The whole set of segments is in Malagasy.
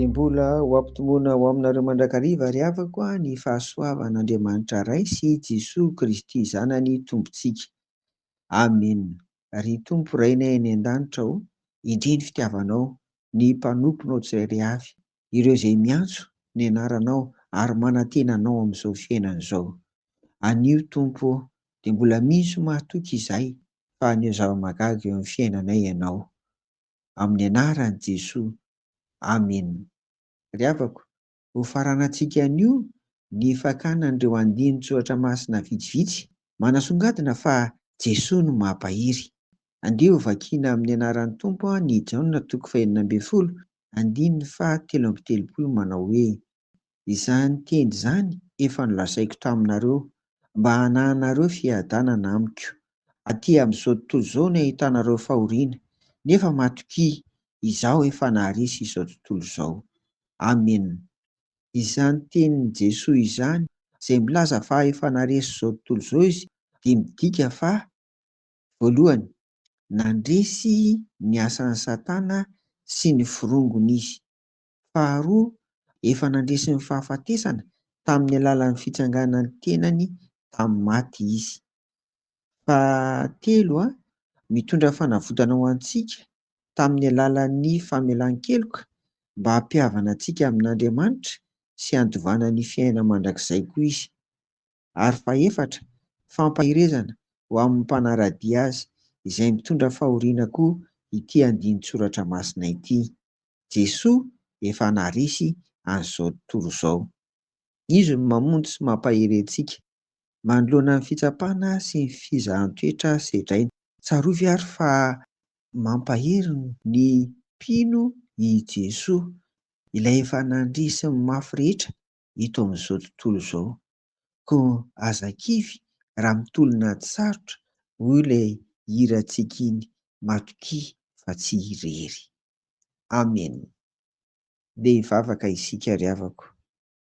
Dia mbola ho ampitombona ho aminareo mandrakariva ary havako ny fahasoavan'Andriamanitra Ray sy Jesoa Kristy Zanany Tompontsika. Amena. Ry Tompo Rainay any an-danitra indray ny fitiavanao ny mpanomponao tsirairay avy, ireo izay miantso ny anaranao ary manantena anao amin'izao fiainana izao. Anio Tompo dia mbola misy mahatoky izay fa haneo zava-mahagaga eo amin'ny fiainanay ianao. Amin'ny anaran'i Jesoa. Amena. Ry havako, ho faranantsika anio ny fakanan'ireo andinin-tsoratra masina vitsivitsy manasongadina fa Jesoa no mampahery. Andeha ho vakiana amin'ny anaran'ny Tompo ny Jaona 5:7-13 manao hoe: izany teny izany efa nolazaiko taminareo mba hanahanareo fiadanana amiko. Aty amin'izao tontolo izao no ahitanareo fahoriana, nefa matokia izaho efa naharesy izao tontolo izao. Amena. Izany tenin'i Jesoa izany izay milaza fa efa naharesy izao tontolo izao izy dia midika fa voalohany, nandresy ny asan'ny Satana sy ny vorongony izy. Faharoa, efa nandresy ny fahafatesana tamin'ny alalan'ny fitsanganan'ny tenany tamin'ny maty izy. Fahatelo, mitondra fanavotana ho antsika tamin'ny alalan'ny famelan-keloka mba hampihavana antsika amin'Andriamanitra sy handovana ny fiainana mandrakizay koa izy. Ary fahaefatra, fampaherezana ho amin'ny mpanaradia azy izay mitondra fahoriana koa ity andinin-tsoratra masina ity. Jesoa efa naharesy an'izao tontolo izao. Izy no mamonjy sy mampahery antsika manoloana ny fitsapana sy ny fizahan-toetra sedrainy. Tsarovy ary fa mampahery ny mpino i Jesoa, ilay efa nandresy ny mafy rehetra eto amin'izao tontolo izao. Koa aza-kivy raha mitolona sarotra hoy ilay hirantsika iny, matokia fa tsy irery. Amen. Dia hivavaka isika ry havako.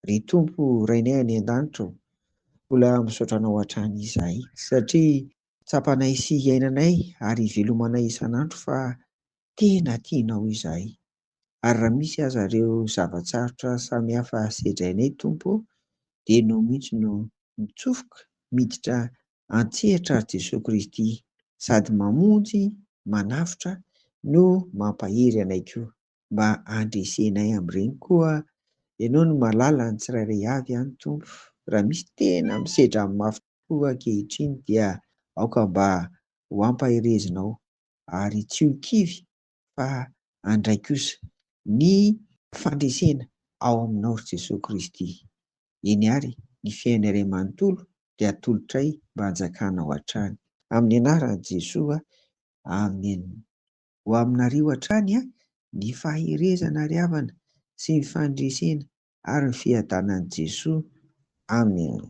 Ry Tompo Rainay any an-danitra, mbola misaotra anao hatrany izahay satria tsapanay sy iainanay ary ivelomanay isan'andro fa tena tianao izahay. Ary raha misy aza ireo zava-tsarotra samihafa sedrainay Tompo, dia ianao mihitsy no mitsofoka miditra antsehatra Jesoa Kristy sady mamonjy, manavotra no mampahery anay koa mba handresenay amin'ireny koa. Ianao no mahalala ny tsirairay avy any Tompo. Raha misy tena misedra amin'ny mafy tokoa ankehitriny dia aoka mba ho ampaherezinao ary tsy ho kivy fa handray kosa ny fandresena ao aminao ry Jesoa Kristy. Eny ary ny fiainana iray manontolo dia atolotray mba hanjakana ao hatrany. Amin'ny anaran'i Jesoa. Amen. Ho aminareo hatrany ny faherezana ry havana sy ny fandresena ary ny fiadanan'i Jesoa. Amen.